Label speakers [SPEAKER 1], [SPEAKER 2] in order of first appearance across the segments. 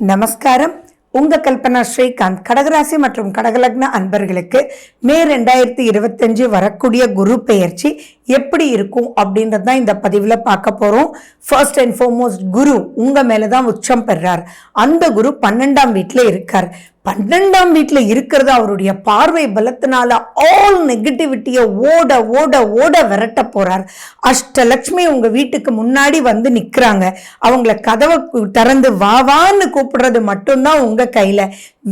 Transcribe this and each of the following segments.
[SPEAKER 1] நமஸ்காரம். உங்க கல்பனா ஸ்ரீகாந்த். கடகராசி மற்றும் கடகலக்ன அன்பர்களுக்கு மே 2025 வரக்கூடிய குரு பெயர்ச்சி எப்படி இருக்கும் அப்படின்றது தான் இந்த பதிவில் பார்க்க போறோம். ஃபர்ஸ்ட் அண்ட் ஃபார்மோஸ்ட், குரு உங்க மேலதான் உச்சம் பெறார். அந்த குரு 12ஆம் வீட்டுல இருக்கார். 12ஆம் வீட்டுல இருக்கிறது அவருடைய பார்வை பலத்தினால ஆல் நெகட்டிவிட்டியை ஓட ஓட ஓட விரட்ட போறார். அஷ்டலட்சுமி உங்க வீட்டுக்கு முன்னாடி வந்து நிக்கிறாங்க. அவங்கள கதவை திறந்து வாவான்னு கூப்பிடுறது மட்டும்தான் உங்க கையில.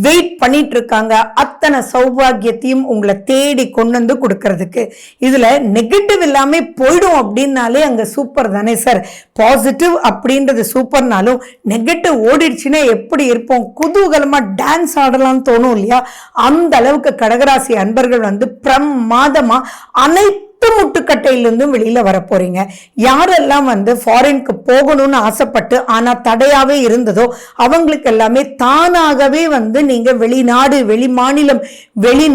[SPEAKER 1] வெயிட் பண்ணிட்டு இருக்காங்க. அத்தனை சௌபாகியத்தையும் உங்களை தேடி கொண்டு வந்து கொடுக்கறதுக்கு. இதுல நெகட்டிவ் எல்லாமே போயிடும் அப்படின்னாலே அங்க சூப்பர் தானே சார். பாசிட்டிவ் அப்படின்றது சூப்பர்னாலும் நெகட்டிவ் ஓடிடுச்சுன்னா எப்படி இருப்போம்? குதூகலமா டான்ஸ் ஆடலாம்னு தோணும் இல்லையா? அந்த அளவுக்கு கடகராசி அன்பர்கள் வந்து பிரமாதமா அனைத்து முட்டுக்கட்டையிலிருந்தும் வெளியில வர போறீங்க. யாரெல்லாம் வந்து ஃபாரினுக்கு போகணும்னு ஆசைப்பட்டு ஆனா தடையாவே இருந்ததோ அவங்களுக்கு எல்லாமே தானாகவே வந்து நீங்க வெளிநாடு, வெளி மாநிலம், வெளி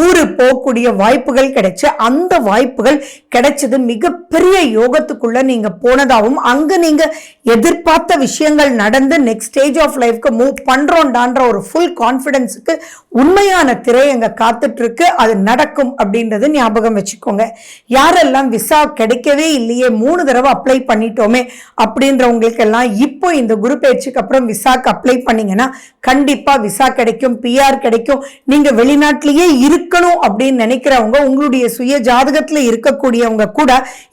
[SPEAKER 1] ஊரு போகக்கூடிய வாய்ப்புகள் கிடைச்சு, அந்த வாய்ப்புகள் கிடைச்சது மிகப்பெரிய யோகத்துக்குள்ள நீங்க போனதாகவும், அங்க நீங்க எதிர்பார்த்த விஷயங்கள் நடந்து நெக்ஸ்ட் ஸ்டேஜ் ஆஃப் லைஃப்க்கு மூவ் பண்றோம்டான்ற ஒரு ஃபுல் கான்பிடன்ஸுக்கு உண்மையான திரை அங்க காத்துட்டு இருக்கு. அது நடக்கும் அப்படின்றது ஞாபகம் வச்சுக்கோங்க. யாரெல்லாம் விசா கிடைக்கவே இல்லையே, 3 தடவை அப்ளை பண்ணிட்டோமே அப்படின்றவங்களுக்கு எல்லாம் இப்போ இந்த குரு பயிற்சிக்கு அப்புறம் விசாக்கு அப்ளை பண்ணீங்கன்னா கண்டிப்பா விசா கிடைக்கும், பிஆர் கிடைக்கும். நீங்க வெளிநாட்டிலேயே இருக்கணும் அப்படின்னு நினைக்கிறவங்க, உங்களுடைய சுய ஜாதகத்துல இருக்கக்கூடியவங்க கூட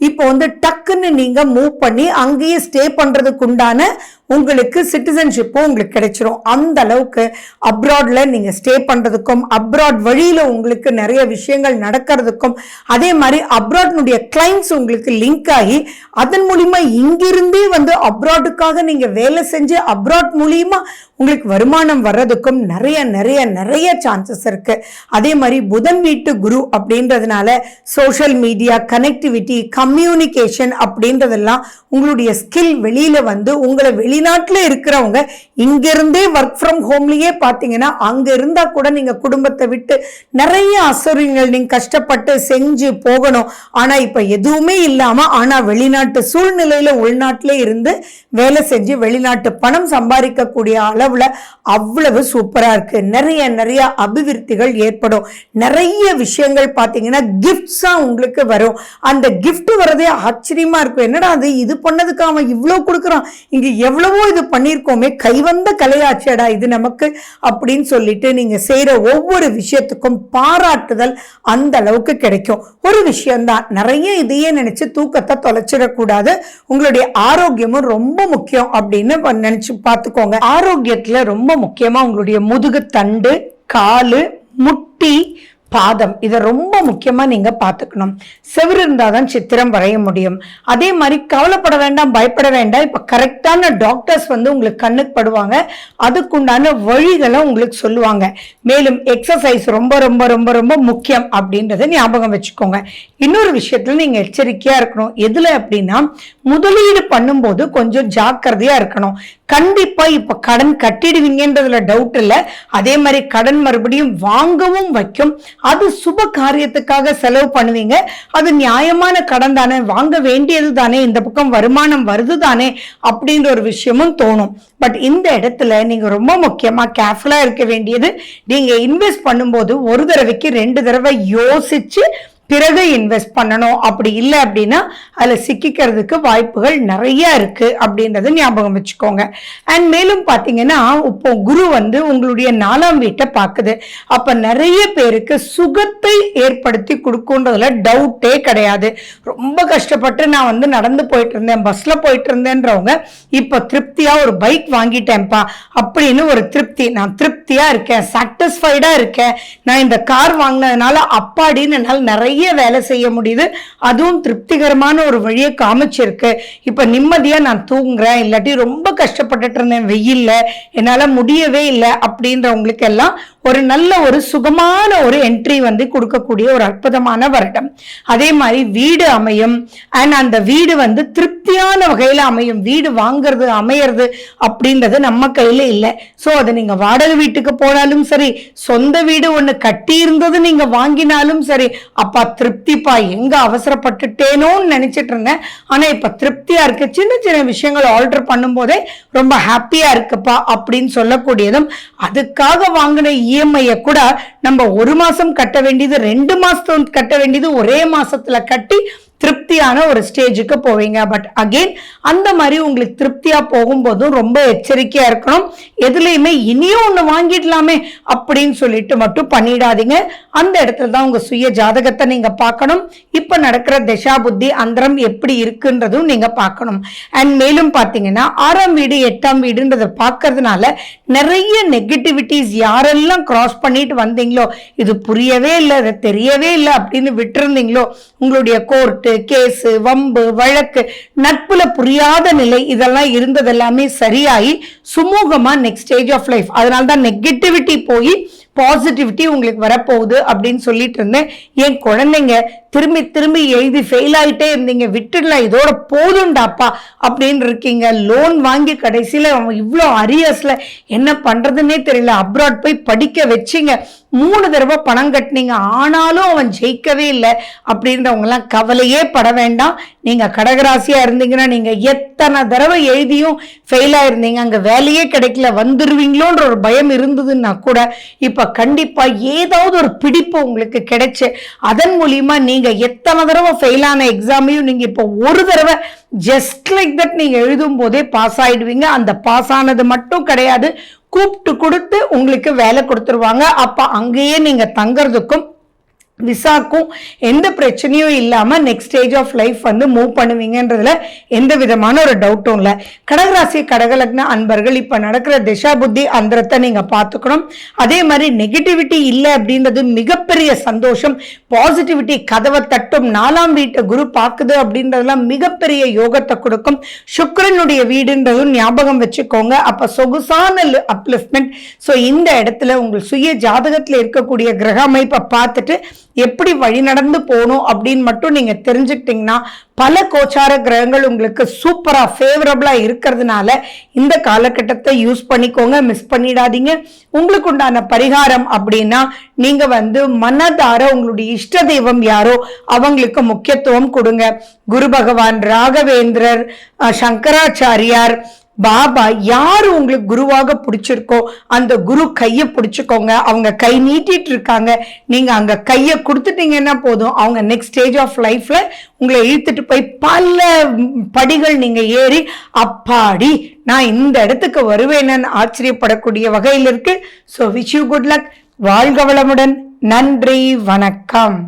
[SPEAKER 1] இப்போ வந்து டக்குன்னு நீங்க மூவ் பண்ணி அங்கேயே ஸ்டே பண்றதுக்கு உண்டான உங்களுக்கு சிட்டிசன்ஷிப்பும் உங்களுக்கு கிடைச்சிரும். அந்த அளவுக்கு அப்ராட்ல நீங்க ஸ்டே பண்றதுக்கும், அப்ராட் வழியில உங்களுக்கு நிறைய விஷயங்கள் நடக்கிறதுக்கும், அதே மாதிரி அப்ராட்னுடைய கிளைண்ட்ஸ் உங்களுக்கு லிங்க் ஆகி அதன் மூலியமா இங்கிருந்தே வந்து அப்ராடுக்காக நீங்க வேலை செஞ்சு அப்ராட் மூலியமா உங்களுக்கு வருமானம் வர்றதுக்கும் நிறைய நிறைய நிறைய சான்சஸ் இருக்கு. அதே மாதிரி புதன் வீட்டு குரு அப்படின்றதுனால சோஷியல் மீடியா, கனெக்டிவிட்டி, கம்யூனிகேஷன் அப்படின்றதெல்லாம் உங்களுடைய ஸ்கில் வெளியில வந்து உங்களை வெளிநாட்டுல இருக்கிறவங்க இங்கிருந்தே ஒர்க் ஃப்ரம் ஹோம்லயே பாத்தீங்கன்னா அங்க இருந்தா கூட நீங்க குடும்பத்தை விட்டு நிறைய அசௌகரியங்கள் நீங்க கஷ்டப்பட்டு செஞ்சு போகணும். ஆனா இப்ப எதுவுமே இல்லாம ஆனா வெளிநாட்டு சூழ்நிலையில உள்நாட்டிலே இருந்து வேலை செஞ்சு வெளிநாட்டு பணம் சம்பாதிக்கக்கூடிய அளவுல அவ்வளவு சூப்பரா இருக்கு. நிறைய நிறைய அபிவிருத்திகள் ஏற்படும். நிறைய விஷயங்கள் பாத்தீங்கன்னா கிஃப்ட்ஸா உங்களுக்கு வரும். அந்த கிஃப்ட் வரதே ஆச்சரியமா இருக்கும். என்னடா அது, இது பண்ணதுக்கு அவன் இவ்வளவு கொடுக்குறான், இங்க எவ்வளவோ இது பண்ணிருக்கோமே, கைவந்த கலையாச்சடா இது நமக்கு அப்படின்னு சொல்லிட்டு நீங்க செய்யற ஒவ்வொரு விஷயத்துக்கும் பாராட்டுதல் அந்த அளவுக்கு கிடைக்கும். ஒரு விஷயம்தான், நிறைய இதையே நினைச்சு தூக்கத்தை தொலைச்சிடக்கூடாது. உங்களுடைய ஆரோக்கியமும் ரொம்ப முக்கியம் அப்படின்னு நினைச்சு பார்த்துக்கோங்க. ஆரோக்கியத்துல ரொம்ப முக்கியமா உங்களுடைய முதுகு தண்டு, காலு, முட்டி, பாதம், இதை ரொம்ப முக்கியமா நீங்க பாத்துக்கணும். செவ்வறு இருந்தாதான் சித்திரம் வரைய முடியும். அதே மாதிரி கவலைப்பட வேண்டாம், பயப்பட வேண்டாம். இப்ப கரெக்டான டாக்டர்ஸ் வந்து உங்களுக்கு கண்ணுக்கு படுவாங்க. அதுக்குண்டான வழிகளை உங்களுக்கு சொல்லுவாங்க. மேலும் எக்ஸசைஸ் ரொம்ப ரொம்ப ரொம்ப ரொம்ப முக்கியம் அப்படின்றத ஞாபகம் வச்சுக்கோங்க. இன்னொரு விஷயத்துல நீங்க எச்சரிக்கையா இருக்கணும். எதுல அப்படின்னா, முதலீடு பண்ணும்போது கொஞ்சம் ஜாக்கிரதையா இருக்கணும். கண்டிப்பா இப்ப கடன் கட்டிடுவீங்கன்றதுல டவுட் இல்ல. அதே மாதிரி கடன் மறுபடியும் வாங்கவும் வைக்கும். அது சுப காரியத்துக்காக செலவு பண்ணுவீங்க. அது நியாயமான கடன் தானே, வாங்க வேண்டியது தானே, இந்த பக்கம் வருமானம் வருது தானே அப்படின்ற ஒரு விஷயமும் தோணும். பட் இந்த இடத்துல நீங்க ரொம்ப முக்கியமா கேர்ஃபுல்லா இருக்க வேண்டியது, நீங்க இன்வெஸ்ட் பண்ணும்போது ஒரு தடவைக்கு 2 தடவை யோசிச்சு பிறகு இன்வெஸ்ட் பண்ணணும். அப்படி இல்லை அப்படின்னா அதுல சிக்கிக்கிறதுக்கு வாய்ப்புகள் நிறைய இருக்கு அப்படின்றத ஞாபகம் வச்சுக்கோங்க. அண்ட் மேலும் பாத்தீங்கன்னா, இப்போ குரு வந்து உங்களுடைய 4ஆம் வீட்டை பாக்குது. அப்ப நிறைய பேருக்கு சுகத்தை ஏற்படுத்தி கொடுக்குன்றதுல டவுட்டே கிடையாது. ரொம்ப கஷ்டப்பட்டு நான் வந்து நடந்து போயிட்டு இருந்தேன், பஸ்ல போயிட்டு இருந்தேன்றவங்க இப்ப திருப்தியா ஒரு பைக் வாங்கிட்டேன்ப்பா அப்படின்னு ஒரு திருப்தி, நான் திருப்தியா இருக்கேன், சாட்டிஸ்ஃபைடா இருக்கேன், நான் இந்த கார் வாங்கினதுனால அப்பாடின்னு என்னால் நிறைய வேலை செய்ய முடியுது, அதுவும் திருப்திகரமான ஒரு வழியை காமிச்சிருக்கு. இப்ப நிம்மதியா நான் தூங்குறேன், இல்லாட்டி ரொம்ப கஷ்டப்பட்டுட்டு இருந்தேன் வெயில்ல, என்னால முடியவே இல்லை அப்படின்றவங்களுக்கு எல்லாம் ஒரு நல்ல ஒரு சுகமான ஒரு என்ட்ரி வந்து கொடுக்கக்கூடிய ஒரு அற்புதமான வருடம். அதே மாதிரி வீடு அமையும். அண்ட் அந்த வீடு வந்து திருப்தியான வகையில அமையும். வீடு வாங்குறது அமையறது அப்படின்றது நம்ம கையில இல்லை. ஸோ அதை நீங்க வாடகை வீட்டு வீட்டுக்கு போனாலும் சரி, சொந்த வீடு ஒண்ணு கட்டி இருந்தது நீங்க வாங்கினாலும் சரி, அப்பா திருப்திப்பா, எங்க அவசரப்பட்டுட்டேனோன்னு நினைச்சிட்டு இருந்தேன், ஆனா இப்ப திருப்தியா இருக்கு, சின்ன சின்ன விஷயங்கள் ஆல்டர் பண்ணும் போதே ரொம்ப ஹாப்பியா இருக்குப்பா அப்படின்னு சொல்லக்கூடியதும், அதுக்காக வாங்கின இஎம்ஐ கூட நம்ம 1 மாசம் கட்ட வேண்டியது 2 மாசம் கட்ட வேண்டியது ஒரே மாசத்துல கட்டி திருப்தியான ஒரு ஸ்டேஜுக்கு போவீங்க. பட் அகெயின் அந்த மாதிரி உங்களுக்கு திருப்தியா போகும்போதும் ரொம்ப எச்சரிக்கையா இருக்கணும். எதுலையுமே இனியும் ஒண்ணு வாங்கிடலாமே அப்படின்னு சொல்லிட்டு மட்டும் பண்ணிடாதீங்க. அந்த இடத்துல தான் உங்க சுய ஜாதகத்தை நீங்க பார்க்கணும். இப்ப நடக்கிற திசா புத்தி அந்தரம் எப்படி இருக்குன்றதும் நீங்க பார்க்கணும். அண்ட் மேலும் பாத்தீங்கன்னா 6ஆம் வீடு 8ஆம் வீடுன்றதை பார்க்கறதுனால நிறைய நெகட்டிவிட்டிஸ் யாரெல்லாம் கிராஸ் பண்ணிட்டு வந்தீங்களோ, இது புரியவே இல்லை, இது தெரியவே இல்லை அப்படின்னு விட்டுருந்தீங்களோ, உங்களுடைய கோர்ட் கேஸ், வம்பு, வழக்கு, நட்புல புரியாத நிலை, இதெல்லாம் இருந்தது எல்லாமே சரியாகி சுமூகமா நெக்ஸ்ட் ஸ்டேஜ் ஆஃப் லைஃப். அதனால்தான் நெகட்டிவிட்டி போய் பாசிட்டிவிட்டி உங்களுக்கு வரப்போகுது அப்படின்னு சொல்லிட்டு இருந்தேன். என் குழந்தைங்க திரும்பி திரும்பி எழுதி ஃபெயில் ஆகிட்டே இருந்தீங்க, விட்டுடலாம், இதோட போதுண்டாப்பா அப்படின்னு இருக்கீங்க. லோன் வாங்கி கடைசியில் இவ்வளோ அரியர்ஸ்ல என்ன பண்றதுன்னே தெரியல, அப்ராட் போய் படிக்க வச்சிங்க, 3 தடவை பணம் கட்டினீங்க, ஆனாலும் அவன் ஜெயிக்கவே இல்லை அப்படின்றவங்கலாம் கவலையே பட வேண்டாம். நீங்க கடகராசியா இருந்தீங்கன்னா நீங்க எத்தனை தடவை எழுதியும் ஃபெயில் ஆயிருந்தீங்க, அங்க வேலையே கிடைக்கல, வந்துருவீங்களோன்ற ஒரு பயம் இருந்ததுன்னா கூட இப்ப கண்டிப்பா ஏதாவது ஒரு பிடிப்பு உங்களுக்கு கிடைச்சு அதன் மூலியமா நீங்க எத்தனை தடவை ஃபெயில் ஆன எக்ஸாமையும் நீங்க இப்போ ஒரு தடவை ஜஸ்ட் லைக் தட் நீங்க எழுதும் போதே பாஸ் ஆயிடுவீங்க. அந்த பாஸ் ஆனது மட்டும் கிடையாது, கூப்பிட்டு கொடுத்து உங்களுக்கு வேலை கொடுத்துருவாங்க. அப்ப அங்கேயே நீங்க தங்கறதுக்கும் விசாக்கும் எந்த பிரச்சனையும் இல்லாம நெக்ஸ்ட் ஸ்டேஜ் ஆஃப் லைஃப் வந்து மூவ் பண்ணுவீங்கன்றதுல எந்த விதமான ஒரு டவுட்டும் இல்லை. கடகராசி கடகலக்ன அன்பர்கள் இப்ப நடக்கிற திசா புத்தி அந்தரத்தை நீங்க பார்த்துக்கணும். அதே மாதிரி நெகட்டிவிட்டி இல்லை அப்படின்றது மிகப்பெரிய சந்தோஷம். பாசிட்டிவிட்டி கதவை தட்டும். 4ஆம் வீட்டை குரு பார்க்குது அப்படின்றதுலாம் மிகப்பெரிய யோகத்தை கொடுக்கும். சுக்கிரனுடைய வீடுன்றதும் ஞாபகம் வச்சுக்கோங்க. அப்ப சொகுசான அப்லிஃப்ட்மெண்ட். ஸோ இந்த இடத்துல உங்கள் சுய ஜாதகத்தில் இருக்கக்கூடிய கிரக அமைப்பை பார்த்துட்டு எப்படி வழி நடந்து போகணும் அப்படின்னு மட்டும் நீங்க தெரிஞ்சுக்கிட்டீங்கன்னா பல கோச்சார கிரகங்கள் உங்களுக்கு சூப்பரா ஃபேவரபிளா இருக்கிறதுனால இந்த காலகட்டத்தை யூஸ் பண்ணிக்கோங்க, மிஸ் பண்ணிடாதீங்க. உங்களுக்கு உண்டான பரிகாரம் அப்படின்னா நீங்க வந்து மனதார உங்களுடைய இஷ்ட தெய்வம் யாரோ அவங்களுக்கு முக்கியத்துவம் கொடுங்க. குரு பகவான், ராகவேந்திரர், சங்கராச்சாரியார், பாபா, யாரு உங்களுக்கு குருவாக பிடிச்சிருக்கோ அந்த குரு கையை பிடிச்சுக்கோங்க. அவங்க கை நீட்டிட்டு இருக்காங்க, நீங்க அங்க கையை கொடுத்துட்டீங்கன்னா போதும், அவங்க நெக்ஸ்ட் ஸ்டேஜ் ஆஃப் லைஃப்ல உங்களை இழுத்துட்டு போய் பல படிகள் நீங்க ஏறி அப்பாடி நான் இந்த இடத்துக்கு வருவேன்னு ஆச்சரியப்படக்கூடிய வகையில் இருக்கு. So wish you good luck. வாழ்க வளமுடன். நன்றி, வணக்கம்.